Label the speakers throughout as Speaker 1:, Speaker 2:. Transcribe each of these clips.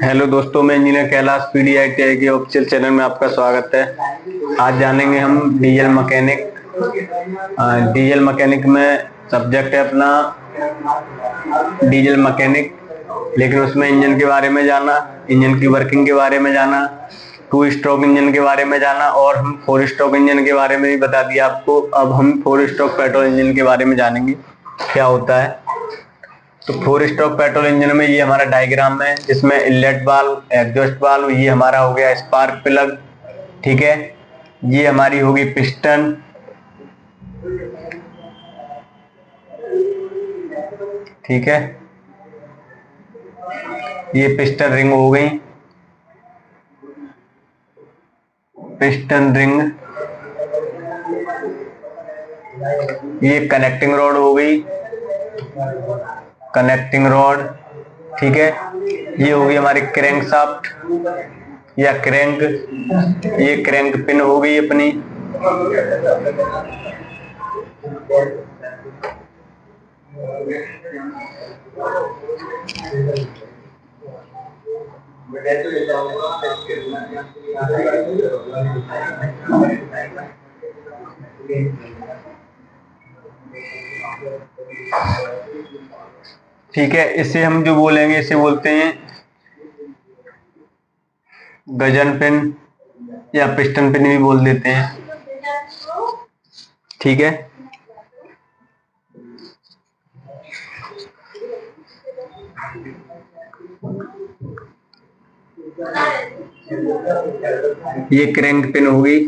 Speaker 1: Hello दोस्तों, मैं engineer Kailash पीडीआईटीआई के ऑफिशियल चैनल में आपका स्वागत है। आज जानेंगे हम डीजल मैकेनिक। डीजल मैकेनिक में सब्जेक्ट है अपना डीजल मैकेनिक, लेकिन उसमें इंजन के बारे में जाना, इंजन की वर्किंग के बारे में जाना, 2 स्ट्रोक इंजन के बारे में जाना, और हम 4 स्ट्रोक इंजन के बारे में भी बता दिया आपको। अब हम 4 स्ट्रोक पेट्रोल इंजन के बारे में जानेंगे क्या होता है। तो 4 स्ट्रोक पेट्रोल इंजन में ये हमारा डायग्राम है, जिसमें इनलेट वाल्व, एग्जॉस्ट वाल्व, ये हमारा हो गया स्पार्क प्लग, ठीक है। ये हमारी होगी पिस्टन, ठीक है। ये पिस्टन रिंग हो गई, पिस्टन रिंग। ये कनेक्टिंग रॉड हो गई, कनेक्टिंग रॉड, ठीक है। ये होगी हमारी क्रैंक शाफ्ट या क्रैंक, ये क्रैंक पिन हो गई अपनी। ठीक है, इसे हम जो बोलेंगे इसे बोलते हैं गजन पिन या पिस्टन पिन भी बोल देते हैं, ठीक है। ये क्रैंक पिन हो गई,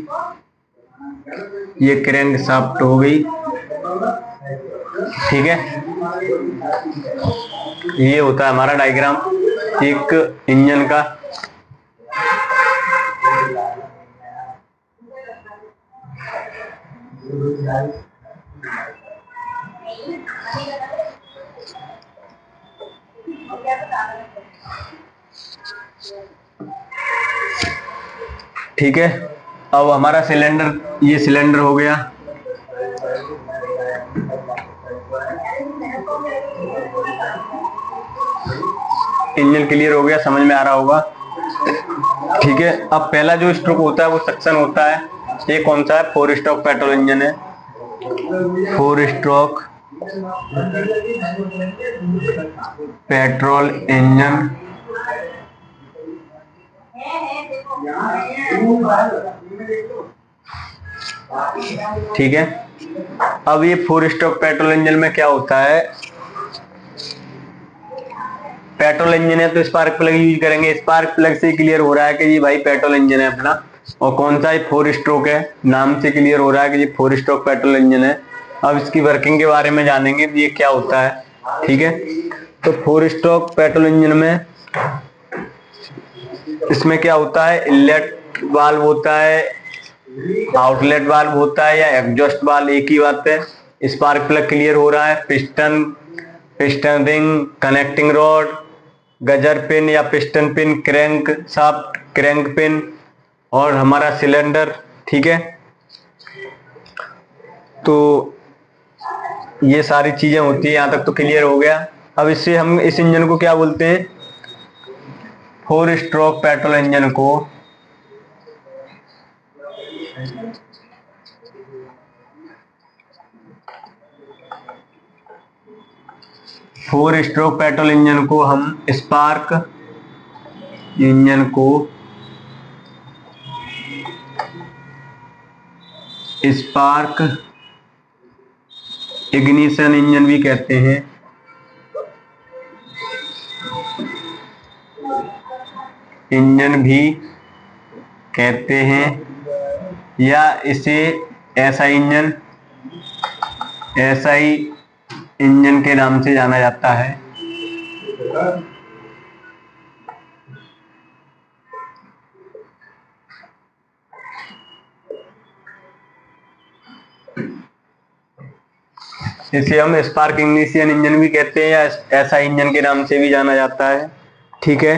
Speaker 1: ये क्रैंक शाफ्ट हो गई, ठीक है। ये होता है हमारा डायग्राम एक इंजन का। ठीक है, अब हमारा सिलेंडर, ये सिलेंडर हो गया। इंजन क्लियर हो गया, समझ में आ रहा होगा, ठीक है। अब पहला जो स्ट्रोक होता है वो सक्शन होता है। ये कौन सा है? 4 स्ट्रोक पेट्रोल इंजन है। 4 स्ट्रोक पेट्रोल इंजन, ठीक है। अब ये 4 स्ट्रोक पेट्रोल इंजन में क्या होता है, पेट्रोल इंजन है तो स्पार्क प्लग यूज करेंगे। स्पार्क प्लग से क्लियर हो रहा है कि ये भाई पेट्रोल इंजन है अपना, और कौन सा है? 4 स्ट्रोक है। नाम से क्लियर हो रहा है कि ये 4 स्ट्रोक पेट्रोल इंजन है। अब इसकी वर्किंग के बारे में जानेंगे ये क्या होता है, ठीक है। तो 4 स्ट्रोक पेट्रोल इंजन में इसमें क्या होता है, इनलेट वाल्व होता है, आउटलेट वाल्व होता है या एग्जॉस्ट वाल्व, एक ही बात है। स्पार्क प्लग क्लियर हो रहा है, piston, piston ring, connecting rod, गजर पिन या piston pin, crank shaft, crank pin, और हमारा सिलेंडर, ठीक है। तो ये सारी चीजें होती है, यहां तक तो क्लियर हो गया। अब इससे हम इस इंजन को क्या बोलते हैं? 4 स्ट्रोक पेट्रोल इंजन को 4 स्ट्रोक पेट्रोल इंजन को हम स्पार्क इंजन को स्पार्क इग्निशन इंजन भी कहते हैं, इंजन भी कहते हैं, या इसे एसआई इंजन, एसआई इंजन के नाम से जाना जाता है। इसे हम स्पार्क इग्निशन इंजन भी कहते हैं, या एसआई इंजन के नाम से भी जाना जाता है, ठीक है।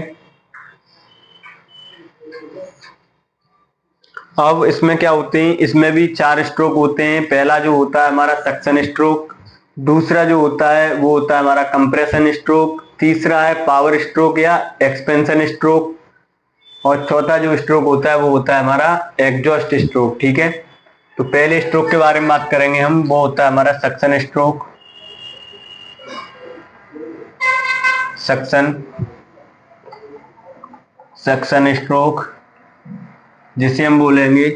Speaker 1: अब इसमें क्या होते हैं, इसमें भी 4 स्ट्रोक होते हैं। पहला जो होता है हमारा सक्शन स्ट्रोक, दूसरा जो होता है वो होता है हमारा कंप्रेशन स्ट्रोक, तीसरा है पावर स्ट्रोक या एक्सपेंशन स्ट्रोक, और चौथा जो स्ट्रोक होता है वो होता है हमारा एग्जॉस्ट स्ट्रोक। ठीक है, तो पहले स्ट्रोक के बारे में बात करेंगे हम, वो होता है हमारा सक्शन स्ट्रोक। सक्शन स्ट्रोक जिसे हम बोलेंगे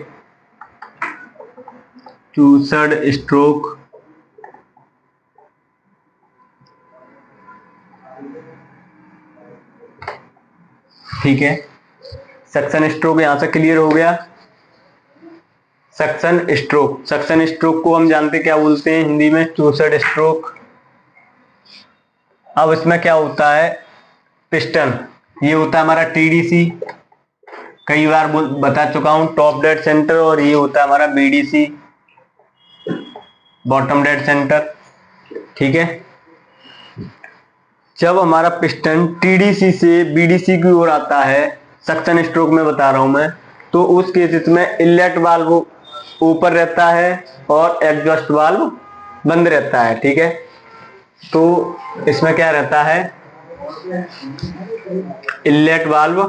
Speaker 1: चूसड स्ट्रोक। ठीक है, सक्शन स्ट्रोक यहां से क्लियर हो गया। सक्शन स्ट्रोक को हम जानते क्या बोलते हैं हिंदी में, चूसड स्ट्रोक। अब इसमें क्या होता है, पिस्टन ये होता है हमारा टीडीसी, कई बार बता चुका हूं, टॉप डेड सेंटर, और ये होता है हमारा बीडीसी, बॉटम डेड सेंटर। ठीक है, जब हमारा पिस्टन टीडीसी से बीडीसी की ओर आता है, सक्शन स्ट्रोक में बता रहा हूं मैं, तो उस केस में इनलेट वाल्व ऊपर रहता है और एग्जॉस्ट वाल्व बंद रहता है। ठीक है, तो इसमें क्या रहता है, इनलेट वाल्व,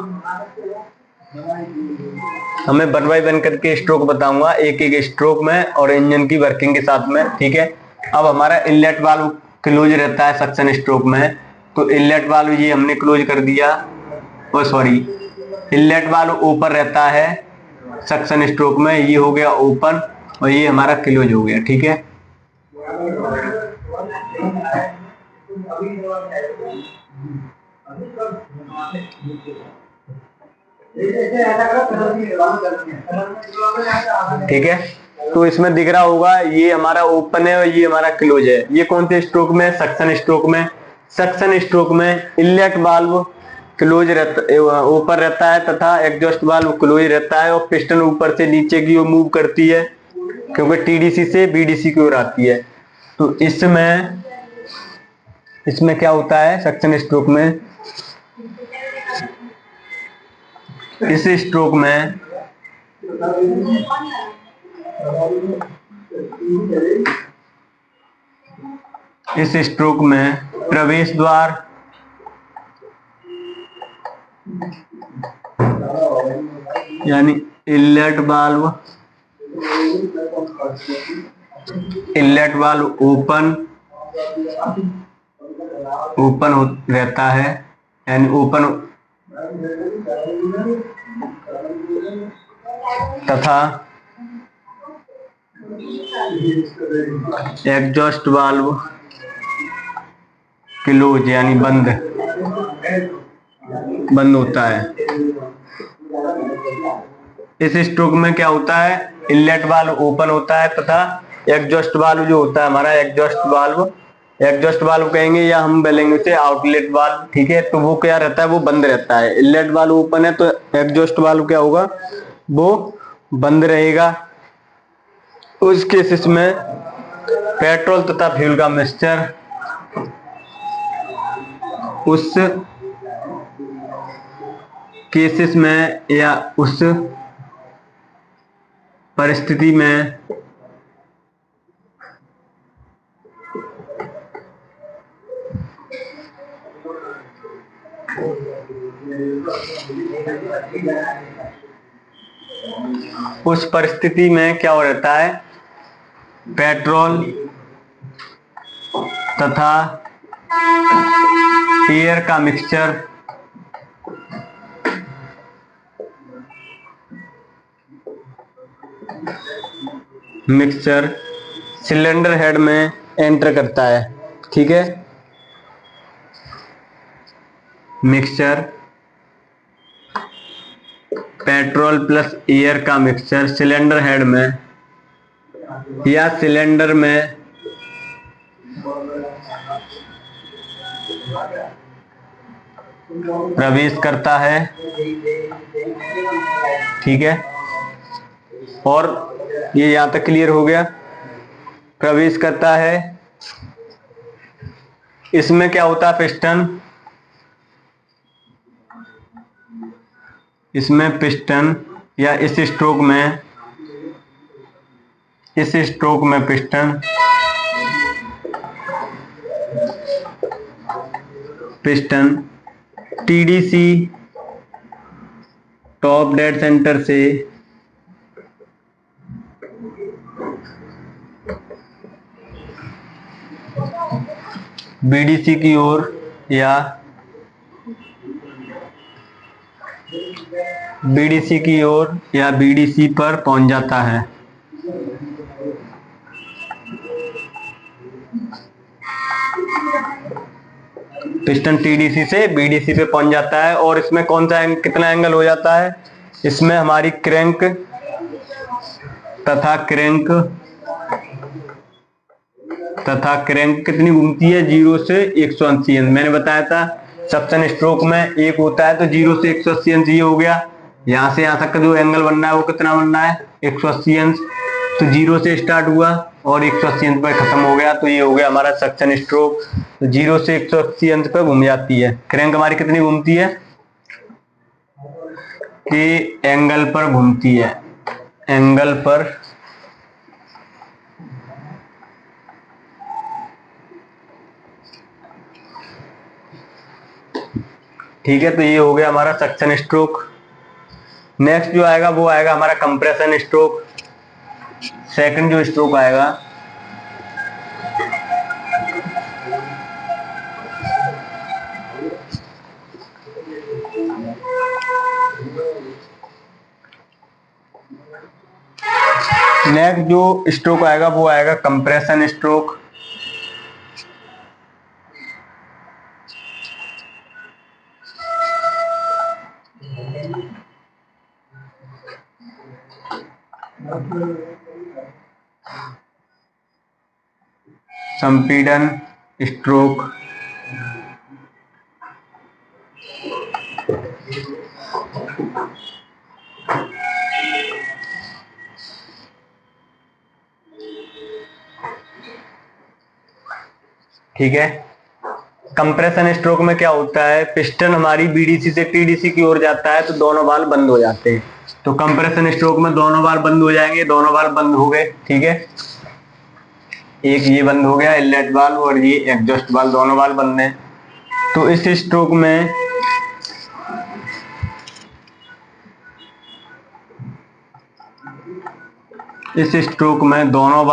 Speaker 1: हमें 1 बाय 1 करके स्ट्रोक बताऊंगा, एक एक स्ट्रोक में और इंजन की वर्किंग के साथ में। ठीक है, अब हमारा इनलेट वाल्व क्लोज रहता है सक्शन स्ट्रोक में, तो इनलेट वाल्व ये हमने क्लोज कर दिया, और सॉरी, इनलेट वाल्व ऊपर रहता है सक्शन स्ट्रोक में, ये हो गया ओपन और ये हमारा क्लोज हो गया। ठीक है, ठीक है, तो इसमें दिख रहा होगा ये हमारा ओपन है और ये हमारा क्लोज है। ये कौन से स्ट्रोक में, सक्शन स्ट्रोक में। सक्शन स्ट्रोक में इनलेट वाल्व क्लोज रहता, ऊपर रहता है, तथा एग्जॉस्ट वाल्व क्लोज रहता है, और पिस्टन ऊपर से नीचे की ओर मूव करती है क्योंकि टीडीसी से बीडीसी की ओर आती है। तो इसमें क्या होता है सक्शन स्ट्रोक में, इस स्ट्रोक में प्रवेश द्वार यानी इनलेट वाल्व ओपन रहता है, यानी ओपन, तथा एग्जॉस्ट वाल्व क्लोज यानी बंद होता है। इस स्ट्रोक में क्या होता है, इनलेट वाल्व ओपन होता है तथा एग्जॉस्ट वाल्व जो होता है हमारा एग्जॉस्ट वाल्व कहेंगे या हम बोलेंगे उसे आउटलेट वाल्व। ठीक है, तो वो क्या रहता है, वो बंद रहता है। इनलेट वाल्व ओपन है तो एग्जॉस्ट वाल्व क्या होगा, वो बंद रहेगा। उस केसेस में पेट्रोल तथा फ्यूल का मिक्सचर, उस केसेस में या उस परिस्थिति में क्या हो रहता है, पेट्रोल तथा एयर का मिक्सचर सिलेंडर हेड में एंटर करता है। ठीक है, मिक्सचर पेट्रोल प्लस एयर का मिक्सचर सिलेंडर हेड में या सिलेंडर में प्रवेश करता है। ठीक है, और ये यहां तक क्लियर हो गया, प्रवेश करता है। इसमें क्या होता है, पिस्टन या इस स्ट्रोक में piston piston TDC top dead centre से बीडीसी की ओर या बीडीसी पर पहुंच जाता है। पिस्टन टीडीसी से बीडीसी पे पहुंच जाता है और इसमें कौन सा कितना एंगल हो जाता है, इसमें हमारी क्रैंक कितनी घूमती है, 0 से 180 अंश। मैंने बताया था सक्शन स्ट्रोक में एक होता है तो 0 से 180 अंश ये हो गया। यहां से यहां तक का जो एंगल बनना है वो कितना बनना है, 180 अंश। तो 0 से स्टार्ट हुआ और 180 अंश पर खत्म हो गया, तो ये हो गया हमारा सक्शन स्ट्रोक। तो 0 से 180 अंश पर घूम जाती है। क्रैंक हमारी कितनी घूमती है, कि एंगल पर घूमती है, एंगल पर। ठीक है, तो ये हो गया हमारा सक्शन स्ट्रोक। नेक्स्ट जो आएगा वो आएगा हमारा कंप्रेशन स्ट्रोक। सेकंड जो स्ट्रोक आएगा वो आएगा कंप्रेशन स्ट्रोक। संपीड़न स्ट्रोक। ठीक है, कंप्रेशन स्ट्रोक में क्या होता है, पिस्टन हमारी बीडीसी से टीडीसी की ओर जाता है तो दोनों वाल्व बंद हो जाते हैं। तो कंप्रेशन स्ट्रोक में दोनों वाल्व बंद हो जाएंगे, दोनों वाल्व बंद हो गए। ठीक है, एक ये बंद हो गया इनलेट वाल्व और ये एग्जॉस्ट वाल्व, दोनों वाल्व बंद हैं। तो इस स्ट्रोक में दोनों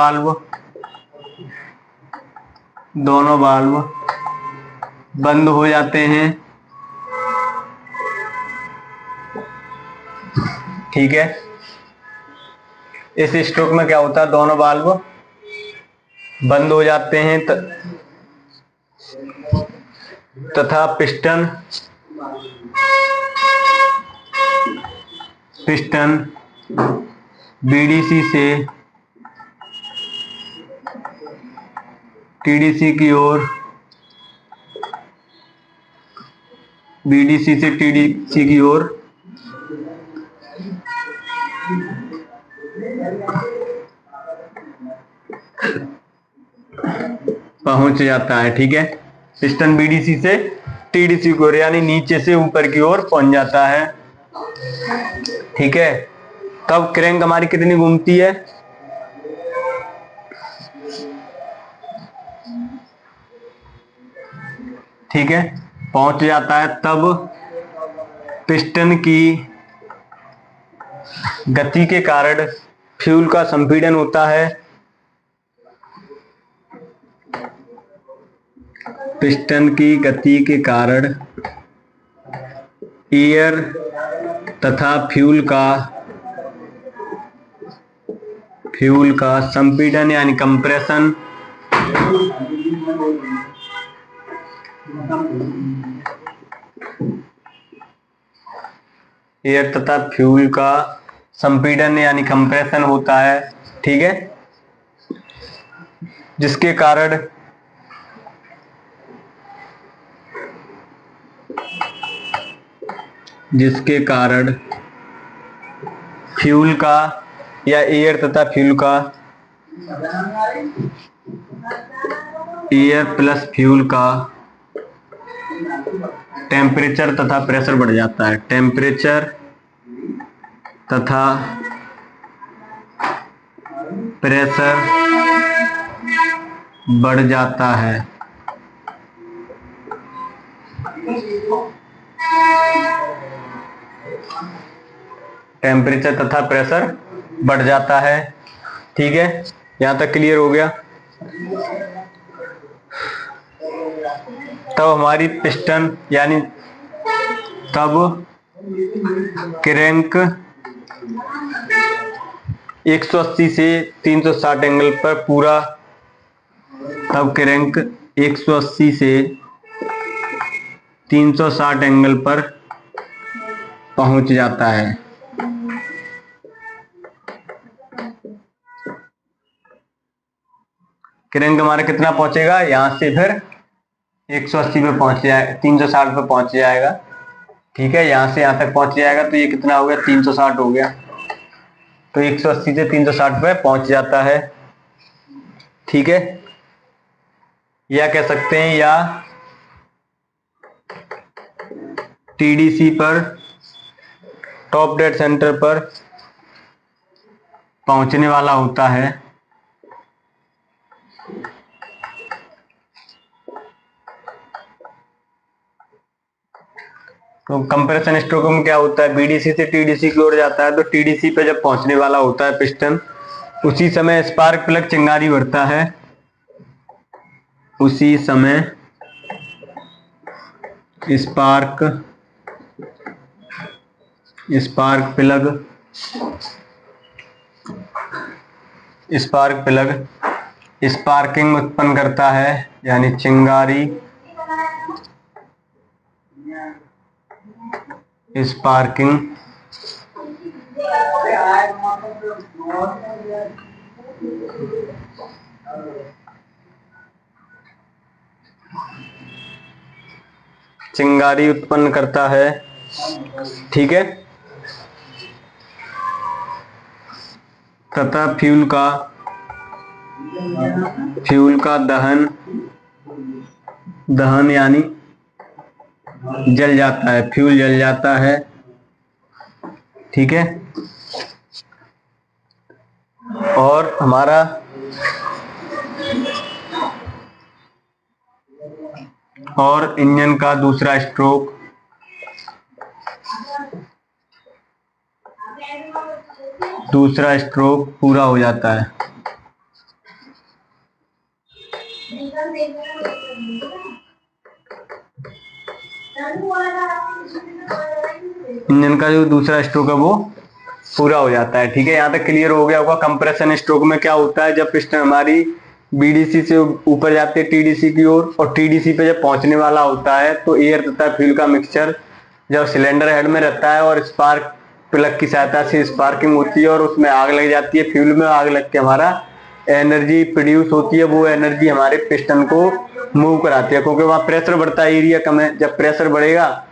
Speaker 1: वाल्व बंद हो जाते हैं। ठीक है, इस स्ट्रोक में क्या होता है, दोनों वाल्व बंद हो जाते हैं तथा पिस्टन बीडीसी से टीडीसी की ओर पहुंच जाता है। ठीक है, पिस्टन बीडीसी से टीडीसी की ओर यानी नीचे से ऊपर की ओर पहुंच जाता है। ठीक है, तब क्रैंक हमारी कितनी घूमती है, ठीक है, पहुंच जाता है। तब पिस्टन की गति के कारण फ्यूल का संपीड़न होता है। पिस्टन की गति के कारण एयर तथा फ्यूल का संपीड़न यानी कंप्रेशन एयर तथा फ्यूल का संपीड़न यानी कंप्रेशन होता है। ठीक है, जिसके कारण फ्यूल का या एयर तथा फ्यूल का एयर प्लस फ्यूल का टेम्परेचर तथा प्रेशर बढ़ जाता है। टेम्परेचर तथा प्रेशर बढ़ जाता है। टेम्परेचर तथा प्रेशर बढ़ जाता है। ठीक है, यहां तक क्लियर हो गया। तब हमारी पिस्टन यानी तब क्रैंक 180 से 360 एंगल पर पूरा, तब क्रैंक 180 से 360 एंगल पर पहुंच जाता है। क्रैंक हमारा कितना पहुंचेगा, यहां से फिर 180 पे पहुंच जाएगा, 360 पे पहुंच जाएगा। ठीक है, यहां से यहां तक पहुंच जाएगा तो ये कितना हो गया, 360 हो गया। तो 180 से 360 पे पहुंच जाता है। ठीक है, या कह सकते हैं या टीडीसी पर, टॉप डेड सेंटर पर पहुंचने वाला होता है। तो कंप्रेशन स्ट्रोक में क्या होता है, बीडीसी से टीडीसी की ओर जाता है, तो टीडीसी पे जब पहुंचने वाला होता है पिस्टन, उसी समय स्पार्क प्लग चिंगारी भरता है। उसी समय स्पार्क प्लग स्पार्किंग उत्पन्न करता है, यानी चिंगारी स्पार्किंग चिंगारी उत्पन्न करता है। ठीक है, तथा फ्यूल का दहन यानी जल जाता है, फ्यूल जल जाता है। ठीक है, और हमारा और इंजन का दूसरा स्ट्रोक पूरा हो जाता है। इंजन का जो दूसरा स्ट्रोक है वो पूरा हो जाता है। ठीक है, यहां तक क्लियर हो गया होगा। कंप्रेशन स्ट्रोक में क्या होता है, जब पिस्टन हमारी बीडीसी से ऊपर जाते हैं टीडीसी की ओर, और टीडीसी पे जब पहुंचने वाला होता है तो एयर तथा फ्यूल का मिक्सचर जब सिलेंडर हेड में रहता है और स्पार्क प्लग की सहायता से स्पार्किंग होती है और उसमें आग लग जाती है, फ्यूल में आग लग के हमारा एनर्जी प्रोड्यूस होती है। वो एनर्जी हमारे पिस्टन को मूव कराती है, क्योंकि वहां प्रेशर बढ़ता है, एरिया कम है। जब प्रेशर बढ़ेगा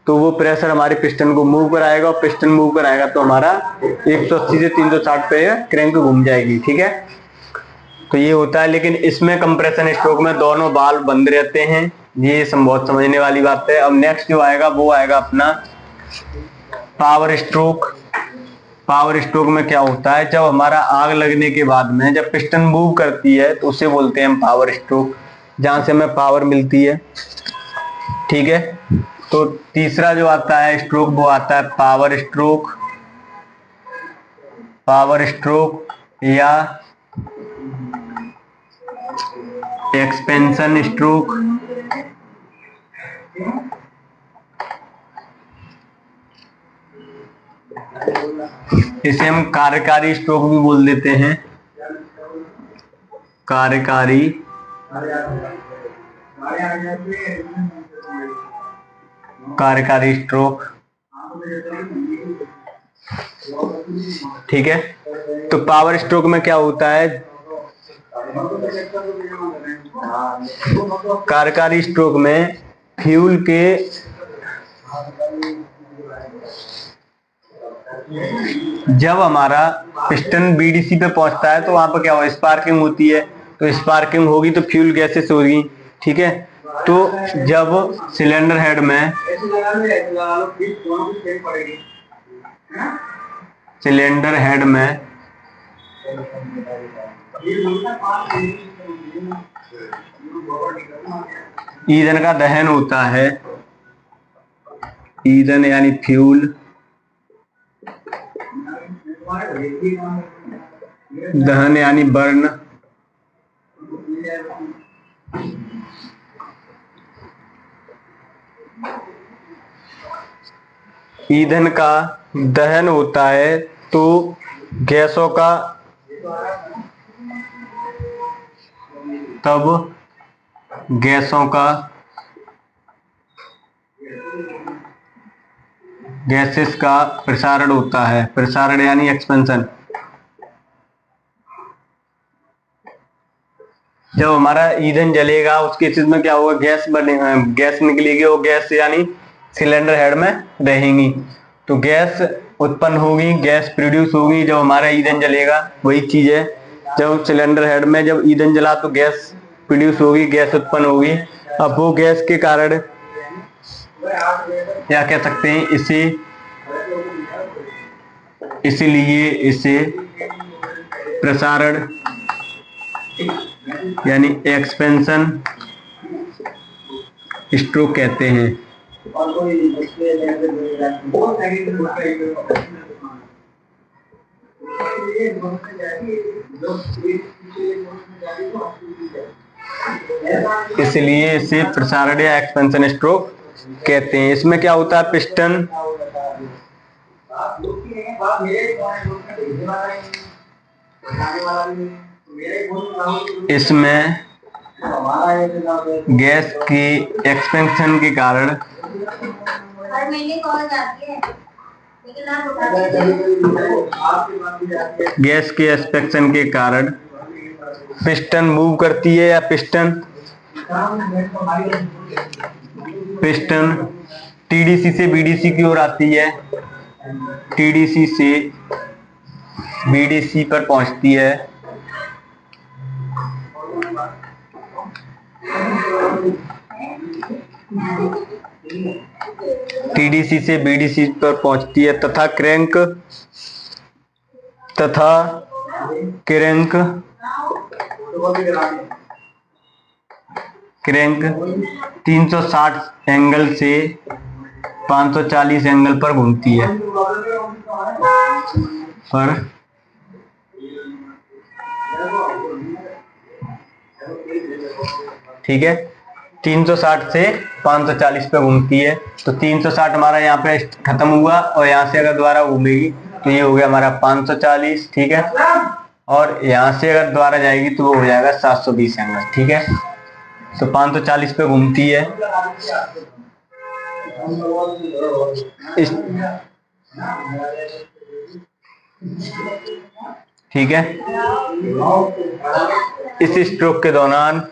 Speaker 1: तो वो प्रेशर हमारे पिस्टन को मूव कराएगा, और पिस्टन मूव कराएगा तो हमारा 180 से 360 पे क्रैंक घूम जाएगी। ठीक है, तो ये होता है। लेकिन इसमें कंप्रेशन स्ट्रोक में दोनों वाल्व बंद रहते हैं, ये बहुत समझने वाली बात है। अब नेक्स्ट जो आएगा वो आएगा अपना पावर स्ट्रोक। पावर स्ट्रोक में क्या होता है, जब हमारा आग लगने के बाद में जब पिस्टन मूव करती है तो उसे बोलते हैं हम पावर स्ट्रोक, जहां से हमें पावर मिलती है। ठीक है, तो तीसरा जो आता है स्ट्रोक वो आता है पावर स्ट्रोक। पावर स्ट्रोक या एक्सपेंशन स्ट्रोक, इसे हम कार्यकारी स्ट्रोक भी बोल देते हैं। कार्यकारी स्ट्रोक। ठीक है, तो पावर स्ट्रोक में क्या होता है, कार्यकारी स्ट्रोक में फ्यूल के जब हमारा पिस्टन बीडीसी पे पहुंचता है तो वहां पर क्या हो, स्पार्किंग होती है। तो स्पार्किंग होगी तो फ्यूल गैसेस होगी। ठीक है, तो जब सिलेंडर हेड में ईंधन का दहन होता है, ईंधन यानी फ्यूल, दहन यानी बर्न, ईंधन का दहन होता है तो गैसों का गैसेस का प्रसारण होता है। प्रसारण यानी एक्सपेंशन। जब हमारा ईंधन जलेगा उस केसेस में क्या होगा, गैस निकलेगी, वो गैस यानी सिलेंडर हेड में रहेंगी, तो गैस उत्पन्न होगी, गैस प्रोड्यूस होगी जब हमारा ईंधन जलेगा। वही चीज है, जब सिलेंडर हेड में जब ईंधन जला तो गैस प्रोड्यूस होगी, गैस उत्पन्न होगी। अब वो गैस के कारण क्या कह सकते हैं इसीलिए इसे प्रसारण यानी एक्सपेंशन स्ट्रोक कहते हैं। इसलिए इसे प्रसारण या एक्सपेंशन स्ट्रोक कहते हैं। इसमें क्या होता है, पिस्टन इसमें गैस की एक्सपेंशन के कारण पिस्टन मूव करती है, या पिस्टन टीडीसी से बीडीसी की ओर आती है, टीडीसी से बीडीसी पर पहुंचती है। टीडीसी से बीडीसी पर पहुंचती है तथा क्रैंक 360 एंगल से 540 एंगल पर घूमती है। ठीक है, 360 से 540 पे घूमती है, तो 360 हमारा यहाँ पे खत्म हुआ, और यहाँ से अगर दोबारा घूमेगी तो ये हो गया हमारा 540। ठीक है, और यहाँ से अगर दोबारा जाएगी तो वो हो जाएगा 720 एंगल। ठीक है, तो 540 पे घूमती है। ठीक है, इस स्ट्रोक के दौरान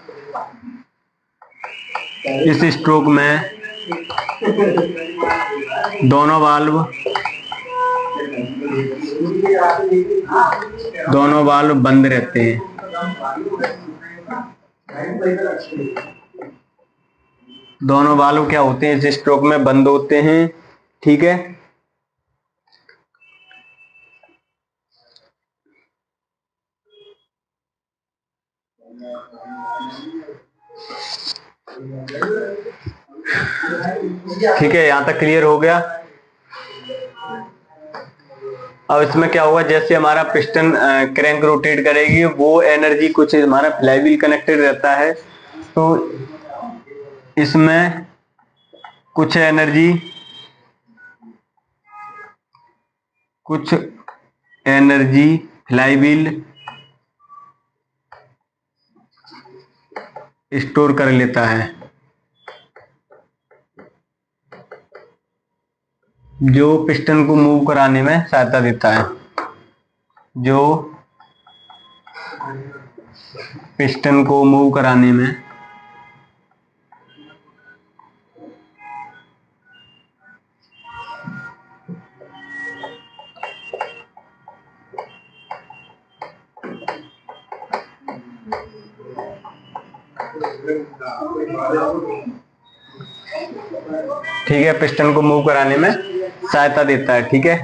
Speaker 1: इस स्ट्रोक में दोनों वाल्व बंद रहते हैं। दोनों वाल्व क्या होते हैं, इस स्ट्रोक में बंद होते हैं। ठीक है, ठीक है, यहां तक क्लियर हो गया। अब इसमें क्या होगा, जैसे हमारा पिस्टन क्रैंक रोटेट करेगी, वो एनर्जी कुछ हमारा फ्लाईव्हील कनेक्टेड रहता है, तो इसमें कुछ एनर्जी फ्लाईव्हील स्टोर कर लेता है, जो पिस्टन को मूव कराने में सहायता देता है। जो पिस्टन को मूव कराने में ठीक है, पिस्टन को मूव कराने में सहायता देता है। ठीक है,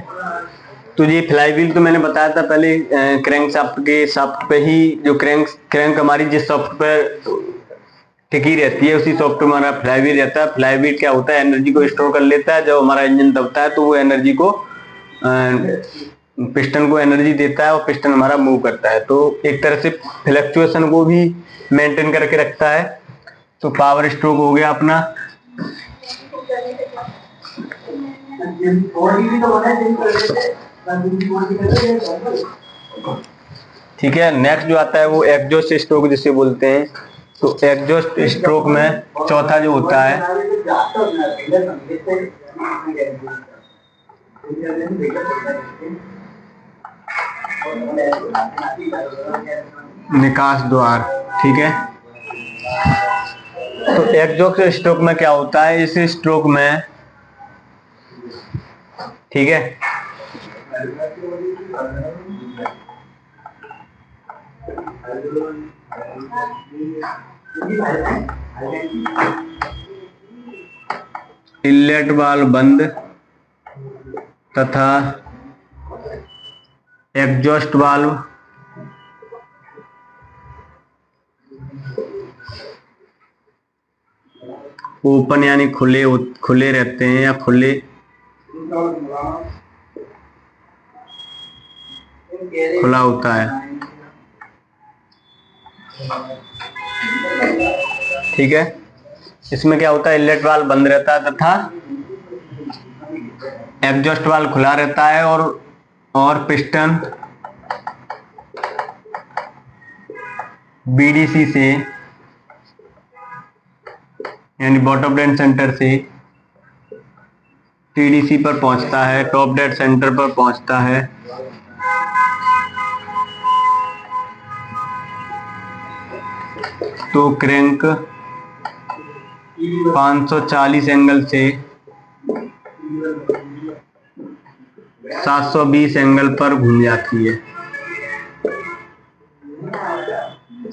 Speaker 1: तो ये फ्लाईव्हील तो मैंने बताया था पहले, क्रैंक शाफ्ट के शाफ्ट पे ही, जो क्रैंक हमारी जिस शाफ्ट पे टिकी रहती है, उसी सॉफ्टवेयर में हमारा फ्लाईव्हील रहता है। फ्लाईव्हील क्या होता है, एनर्जी को स्टोर कर लेता है। जब हमारा इंजन दबता है तो वो एनर्जी को पिस्टन को एनर्जी देता है और पिस्टन हमारा मूव करता है। तो एक तरह से फ्लक्चुएशन को भी मेंटेन करके रखता है। तो पावर स्ट्रोक हो गया अपना। ठीक है, नेक्स्ट जो आता है वो एग्जॉस्ट स्ट्रोक जिसे बोलते हैं। तो एग्जॉस्ट स्ट्रोक में चौथा जो होता है निकास द्वार। ठीक है, तो एग्जॉस्ट स्ट्रोक में क्या होता है, इस स्ट्रोक में, ठीक है, इनलेट वाल्व बंद तथा एग्जॉस्ट वाल्व ओपन यानी खुले रहते हैं या खुला होता है। ठीक है, इसमें क्या होता है, इनलेट वाल्व बंद रहता है तथा एग्जॉस्ट वाल्व खुला रहता है और पिस्टन बीडीसी से यानी बॉटम डेड सेंटर से टीडीसी पर पहुंचता है, टॉप डेड सेंटर पर पहुंचता है। तो क्रैंक 540 एंगल से 720 एंगल पर घूम जाती है,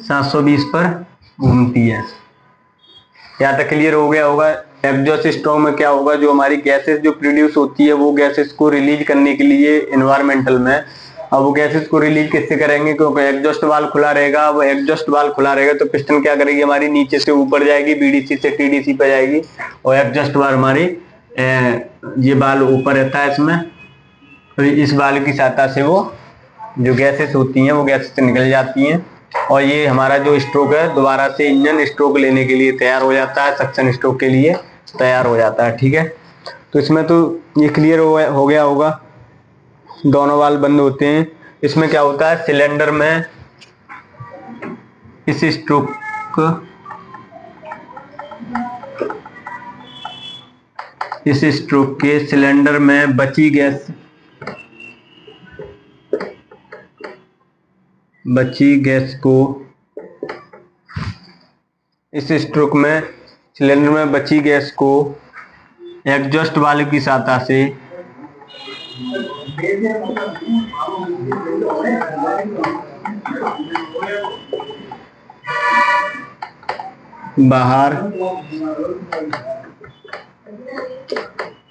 Speaker 1: 720 पर घूमती है। यहाँ तक क्लियर हो गया होगा। एग्जॉस्ट स्ट्रोक में क्या होगा, जो हमारी गैसेस जो प्रोड्यूस होती है वो गैसेस को रिलीज करने के लिए एनवायरमेंटल में, अब वो गैसेस को रिलीज किससे करेंगे, क्योंकि एग्जॉस्ट वाल्व खुला रहेगा। वो एग्जॉस्ट वाल्व खुला रहेगा तो पिस्टन क्या करेगी, हमारी नीचे से ऊपर जाएगी, बीडीसी से टीडीसी पे जाएगी, और एग्जॉस्ट वाल्व हमारी ये वाल्व ऊपर रहता है इसमें, तो इस वाल्व की सहायता से वो जो गैसेस होती हैं वो गैसेस से निकल जाती हैं, और ये हमारा जो स्ट्रोक है दोबारा से इंजन स्ट्रोक लेने के लिए तैयार हो जाता है, सक्शन स्ट्रोक के लिए तैयार हो जाता है। ठीक है, तो इसमें तो ये क्लियर हो गया होगा, दोनों वाल्व बंद होते हैं। इसमें क्या होता है, सिलेंडर में इस स्ट्रोक के सिलेंडर में बची गैस को इस स्ट्रोक में सिलेंडर में बची गैस को एग्जॉस्ट वाल्व की सहायता से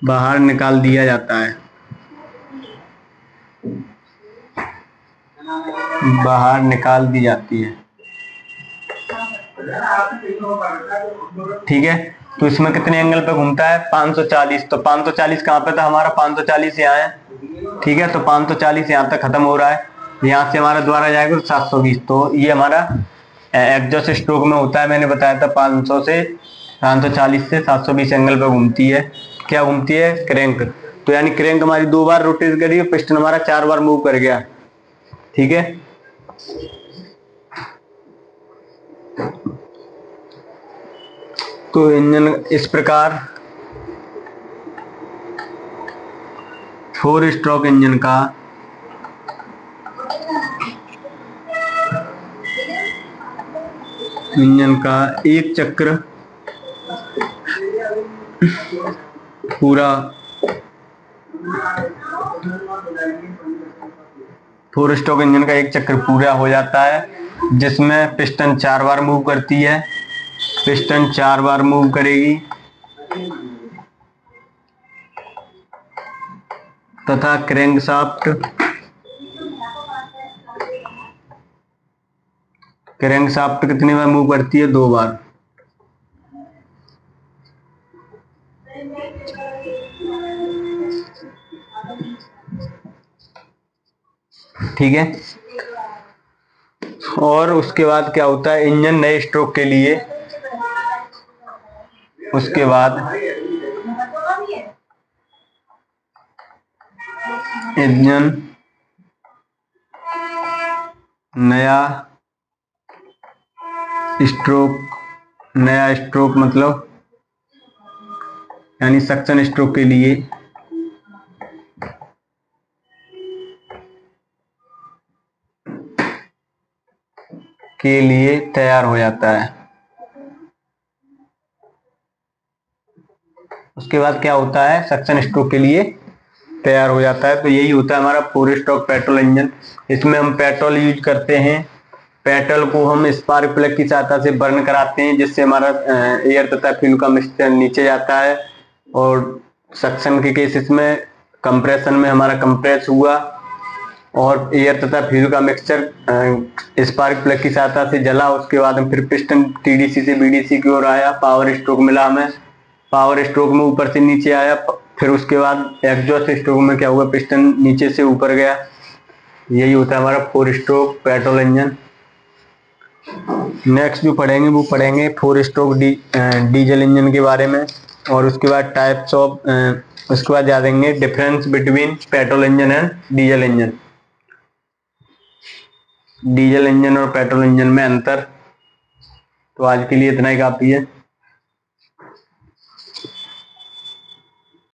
Speaker 1: बाहर निकाल दिया जाता है, बाहर निकाल दी जाती है। ठीक है, तो इसमें कितने एंगल पे घूमता है, 540। तो 540 कहाँ पे था हमारा, 540 यहाँ है। ठीक है, तो 540 यहाँ तक खत्म हो रहा है, यहाँ से हमारा द्वारा जाएगा 720। तो ये हमारा एग्जॉस्ट स्ट्रोक में होता है, मैंने बताया था 540 से 720 एंगल पे घूमती है। क्या घूमती है, क्रैंक। तो यानी क्रैंक हमारी 2 बार रोटेट करी, पिस्टन हमारा 4 बार मूव कर गया। ठीक है, तो इंजन इस प्रकार 4 स्ट्रोक इंजन का एक चक्र पूरा 4 स्ट्रोक इंजन का एक चक्र पूरा हो जाता है, जिसमें पिस्टन 4 बार मूव करती है, पिस्टन 4 बार मूव करेगी तथा क्रैंकशाफ्ट कितनी बार मूव करती है, 2 बार। ठीक है। और उसके बाद क्या होता है, इंजन नए स्ट्रोक के लिए, उसके बाद इंजन नया स्ट्रोक मतलब यानी सक्शन स्ट्रोक के लिए तैयार हो जाता है। उसके बाद क्या होता है, सक्शन स्ट्रोक के लिए तैयार हो जाता है। तो यही होता है हमारा 4 स्ट्रोक पेट्रोल इंजन। इसमें हम पेट्रोल यूज करते हैं। पेट्रोल को हम स्पार्क प्लग की सहायता से बर्न कराते हैं, जिससे हमारा एयर तथा फ्यूल का मिक्सचर नीचे जाता है और सक्शन के केसेस में कंप्रेशन में हमारा कंप्रेस हुआ और एयर तथा फ्यूल का मिक्सचर स्पार्क प्लग की सहायता से जला। उसके बाद हम फिर पिस्टन टीडीसी से बीडीसी की ओर आया, पावर स्ट्रोक मिला हमें, पावर स्ट्रोक में ऊपर से नीचे आया। फिर उसके बाद एग्जॉस्ट स्ट्रोक में क्या हुआ, पिस्टन नीचे से ऊपर गया। यही होता है हमारा 4 स्ट्रोक पेट्रोल इंजन। नेक्स्ट जो पढ़ेंगे वो पढ़ेंगे 4 स्ट्रोक डीजल इंजन के बारे में, और उसके बाद टाइप्स ऑफ, उसके बाद जानेंगे difference between petrol engine and diesel engine, diesel engine और पेट्रोल इंजन में अंतर। तो आज के लिए इतना ही काफी है।